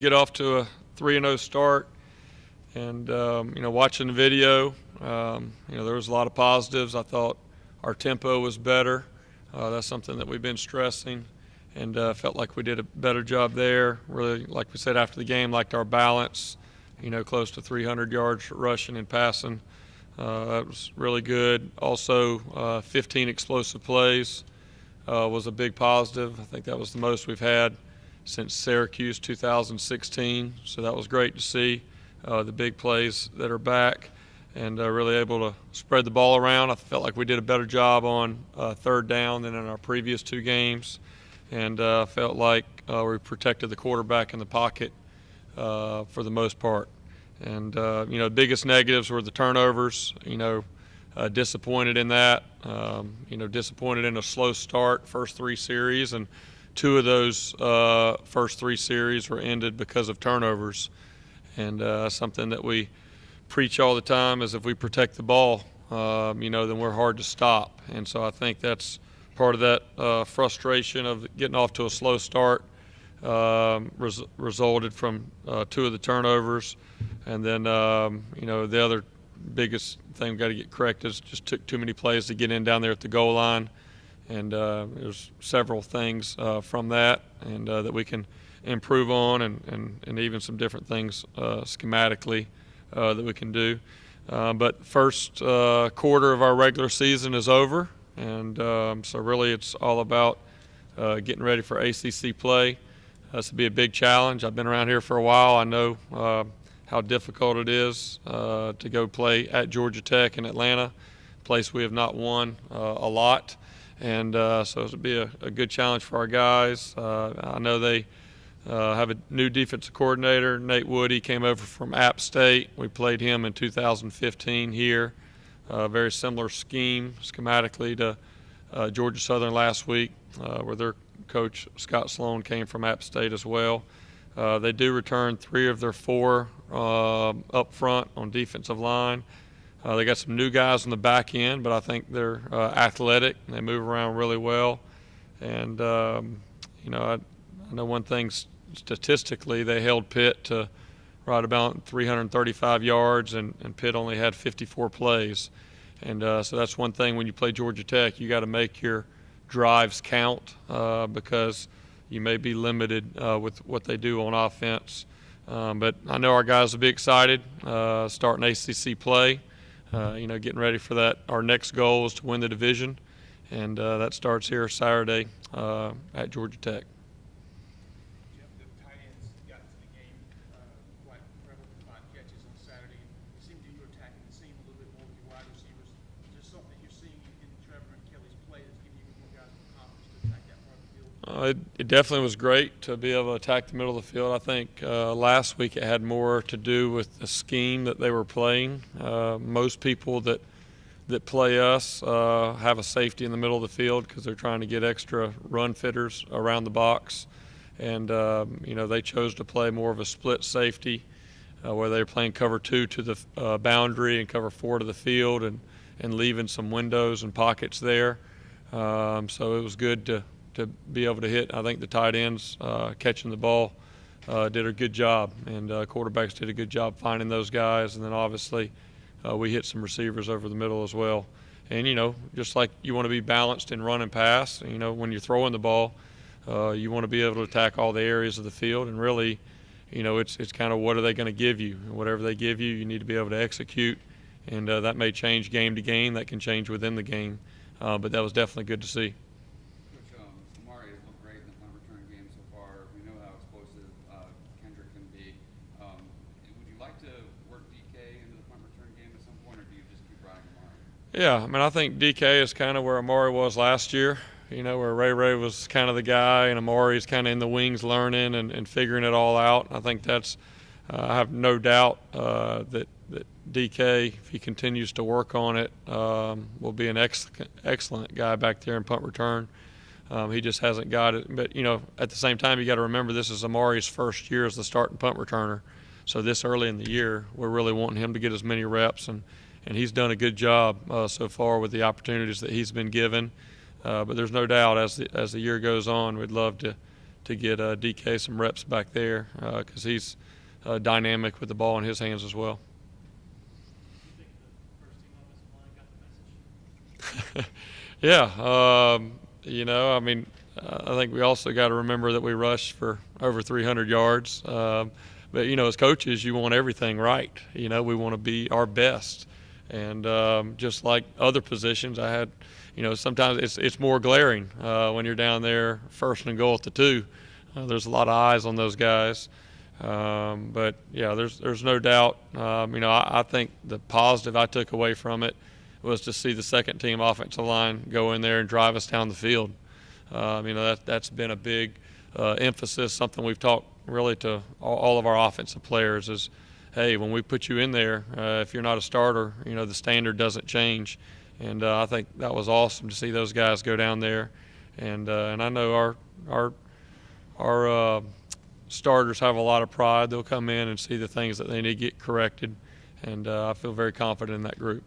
Get off to a 3-0 start, and watching the video, there was a lot of positives. I thought our tempo was better. That's something that we've been stressing, and felt like we did a better job there. Really, like we said after the game, liked our balance. Close to 300 yards rushing and passing. That was really good. Also, 15 explosive plays was a big positive. I think that was the most we've had since Syracuse 2016, so that was great to see the big plays that are back, and really able to spread the ball around. I felt like we did a better job on third down than in our previous two games, and felt like we protected the quarterback in the pocket for the most part. And biggest negatives were the turnovers. Disappointed in that. Disappointed in a slow start first three series, and two of those first three series were ended because of turnovers. And something that we preach all the time is if we protect the ball, then we're hard to stop. And so I think that's part of that frustration of getting off to a slow start resulted from two of the turnovers. And then, the other biggest thing we've got to get corrected is just took too many plays to get in down there at the goal line. And there's several things from that, and that we can improve on, and even some different things schematically that we can do. But first quarter of our regular season is over, and so really it's all about getting ready for ACC play. This will be a big challenge. I've been around here for a while. I know how difficult it is to go play at Georgia Tech in Atlanta, a place we have not won a lot. And so it'll be a good challenge for our guys. I know they have a new defensive coordinator, Nate Woody, came over from App State. We played him in 2015 here. Very similar scheme schematically to Georgia Southern last week, where their coach, Scott Sloan, came from App State as well. They do return three of their four up front on defensive line. They got some new guys on the back end, but I think they're athletic and they move around really well. And I know one thing statistically, they held Pitt to right about 335 yards, and Pitt only had 54 plays. And so that's one thing when you play Georgia Tech, you got to make your drives count because you may be limited with what they do on offense. But I know our guys will be excited starting ACC play. Getting ready for that. Our next goal is to win the division, and that starts here Saturday at Georgia Tech. Jeff, the tight ends got into the game quite prevalent with 5 catches on Saturday. It seemed you were attacking the seam a little bit more with your wide receivers. Is there something that you're seeing in Trevor and Kelly's play that's giving you more guys more confidence to attack that part of the field? It definitely was great to be able to attack the middle of the field. I think last week it had more to do with the scheme that they were playing. Most people that play us have a safety in the middle of the field because they're trying to get extra run fitters around the box. And, they chose to play more of a split safety where they're playing cover 2 to the boundary and cover 4 to the field, and leaving some windows and pockets there. So it was good to be able to hit. I think the tight ends catching the ball did a good job, and quarterbacks did a good job finding those guys. And then obviously we hit some receivers over the middle as well. And, just like you want to be balanced in run and pass, when you're throwing the ball, you want to be able to attack all the areas of the field. And really, it's kind of what are they going to give you? And whatever they give you, you need to be able to execute. And that may change game to game. That can change within the game. But that was definitely good to see. Amari has looked great in the punt return game so far. We know how explosive Kendrick can be. Would you like to work DK into the punt return game at some point, or do you just keep riding Amari? Yeah, I think DK is kind of where Amari was last year, where Ray was kind of the guy, and Amari's kind of in the wings learning and figuring it all out. I think that's I have no doubt that DK, if he continues to work on it, will be an excellent guy back there in punt return. He just hasn't got it. But, at the same time, you got to remember this is Amari's first year as the starting punt returner. So this early in the year, we're really wanting him to get as many reps, and he's done a good job so far with the opportunities that he's been given. But there's no doubt as the year goes on, we'd love to to get DK some reps back there because he's dynamic with the ball in his hands as well. Do you think the first team offensive line got the message? Yeah, I mean, I think we also got to remember that we rushed for over 300 yards. But, as coaches, you want everything right. We want to be our best. And just like other positions, I had, sometimes it's more glaring when you're down there first and goal at the 2. There's a lot of eyes on those guys. But, yeah, there's no doubt. I think the positive I took away from it was to see the second team offensive line go in there and drive us down the field. That's been a big emphasis, something we've talked really to all of our offensive players is, hey, when we put you in there, if you're not a starter, the standard doesn't change. And I think that was awesome to see those guys go down there. And I know our starters have a lot of pride. They'll come in and see the things that they need to get corrected. And I feel very confident in that group.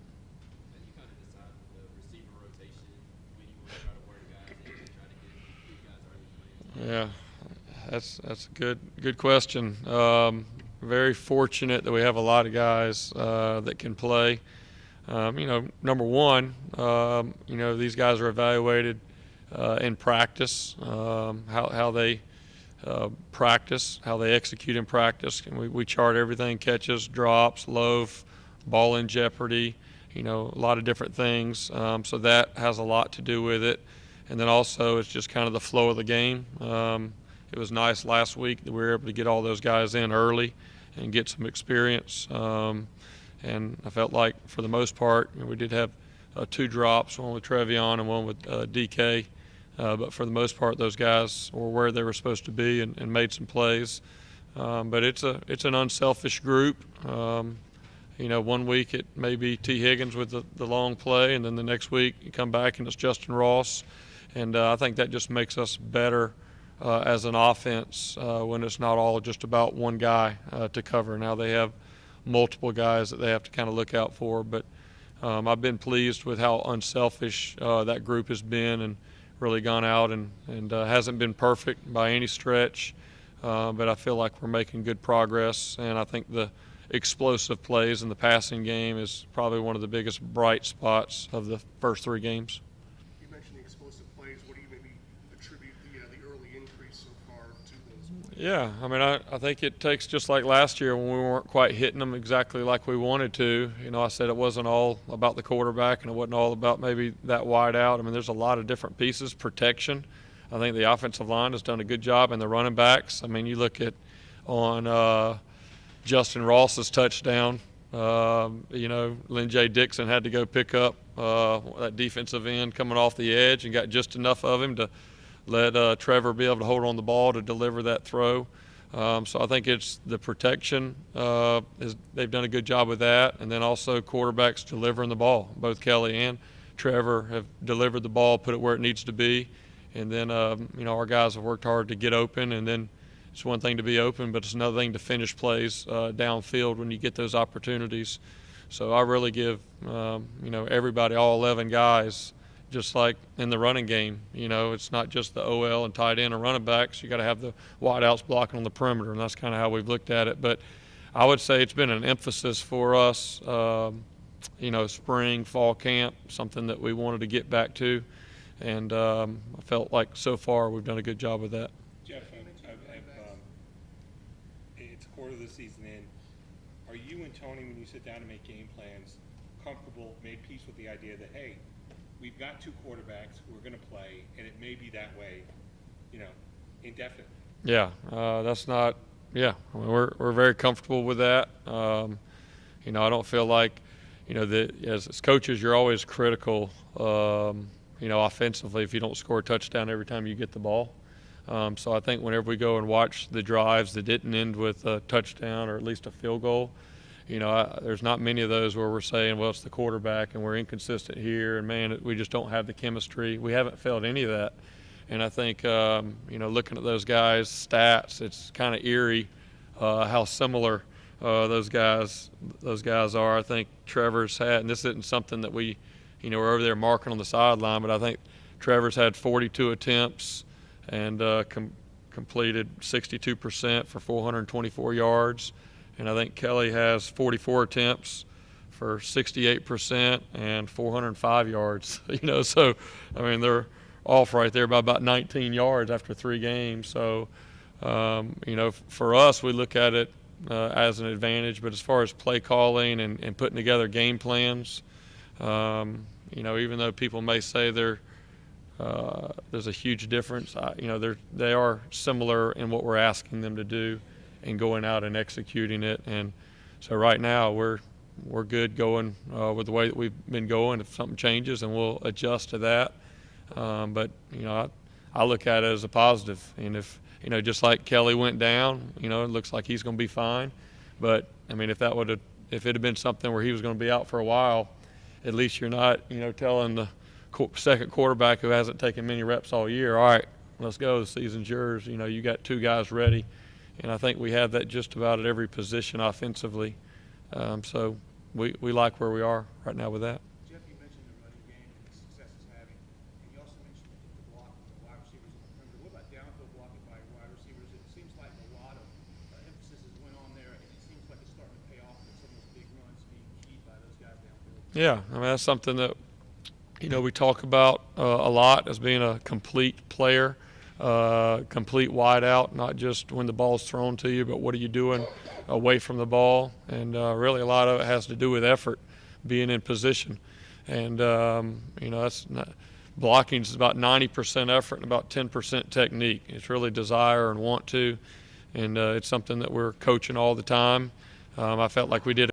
And you kind of decide the receiver rotation when you want to try to work guys and try to get guys already playing. Yeah, that's a good question. Very fortunate that we have a lot of guys that can play. Number one, these guys are evaluated in practice, how they practice, how they execute in practice. And we chart everything: catches, drops, loaf, ball in jeopardy. A lot of different things. So that has a lot to do with it. And then also it's just kind of the flow of the game. It was nice last week that we were able to get all those guys in early and get some experience. And I felt like for the most part, we did have 2 drops, one with Trevion and one with DK. But for the most part, those guys were where they were supposed to be and made some plays. But it's an unselfish group. One week it may be T. Higgins with the long play, and then the next week you come back and it's Justin Ross. And I think that just makes us better as an offense when it's not all just about one guy to cover. Now they have multiple guys that they have to kind of look out for. But I've been pleased with how unselfish that group has been and really gone out and hasn't been perfect by any stretch. But I feel like we're making good progress. And I think the explosive plays in the passing game is probably one of the biggest bright spots of the first 3 games. You mentioned the explosive plays. What do you maybe attribute the early increase so far to those plays? Yeah, I think it takes, just like last year when we weren't quite hitting them exactly like we wanted to. I said it wasn't all about the quarterback and it wasn't all about maybe that wide out. There's a lot of different pieces. Protection. I think the offensive line has done a good job, and the running backs. You look at on Justin Ross's touchdown. Lynn J. Dixon had to go pick up that defensive end coming off the edge and got just enough of him to let Trevor be able to hold on the ball to deliver that throw. So I think it's the protection. They've done a good job with that. And then also quarterbacks delivering the ball. Both Kelly and Trevor have delivered the ball, put it where it needs to be. And then, our guys have worked hard to get open. And then it's one thing to be open, but it's another thing to finish plays downfield when you get those opportunities. So I really give, everybody, all 11 guys, just like in the running game. It's not just the OL and tight end and running backs. You got to have the wideouts blocking on the perimeter, and that's kind of how we've looked at it. But I would say it's been an emphasis for us, spring, fall camp, something that we wanted to get back to. And I felt like so far we've done a good job with that. Jeff, it's a quarter of the season in. Are you and Tony, when you sit down and make game plans, comfortable, made peace with the idea that, hey, we've got 2 quarterbacks who are going to play, and it may be that way, indefinitely? Yeah, that's not. Yeah, we're very comfortable with that. I don't feel like, as coaches, you're always critical. Offensively, if you don't score a touchdown every time you get the ball. So I think whenever we go and watch the drives that didn't end with a touchdown or at least a field goal, there's not many of those where we're saying, well, it's the quarterback and we're inconsistent here and, man, we just don't have the chemistry. We haven't felt any of that. And I think, looking at those guys' stats, it's kind of eerie how similar those guys are. I think Trevor's had, and this isn't something that we're over there marking on the sideline, but I think Trevor's had 42 attempts and completed 62% for 424 yards, and I think Kelly has 44 attempts for 68% and 405 yards. So I mean they're off right there by about 19 yards after 3 games. So for us, we look at it as an advantage. But as far as play calling and putting together game plans, even though people may say there's a huge difference, they are similar in what we're asking them to do and going out and executing it. And so right now we're good going with the way that we've been going. If something changes, then we'll adjust to that. But I look at it as a positive. And if just like Kelly went down, it looks like he's going to be fine. But I mean, if it had been something where he was going to be out for a while, at least you're not telling the second quarterback who hasn't taken many reps all year, all right, let's go, the season's yours. You got 2 guys ready, and I think we have that just about at every position offensively. So we like where we are right now with that. Jeff, you mentioned the running game and the success it's having, and you also mentioned the block of the wide receivers on the perimeter. What about downfield blocking by wide receivers? It seems like a lot of emphasis has went on there, and it seems like it's starting to pay off with some of those big runs being keyed by those guys downfield. Yeah, I mean that's something that we talk about a lot as being a complete player, complete wideout, not just when the ball's thrown to you, but what are you doing away from the ball. And really a lot of it has to do with effort, being in position. And that's not, blocking is about 90% effort and about 10% technique. It's really desire and want to, and it's something that we're coaching all the time. I felt like we did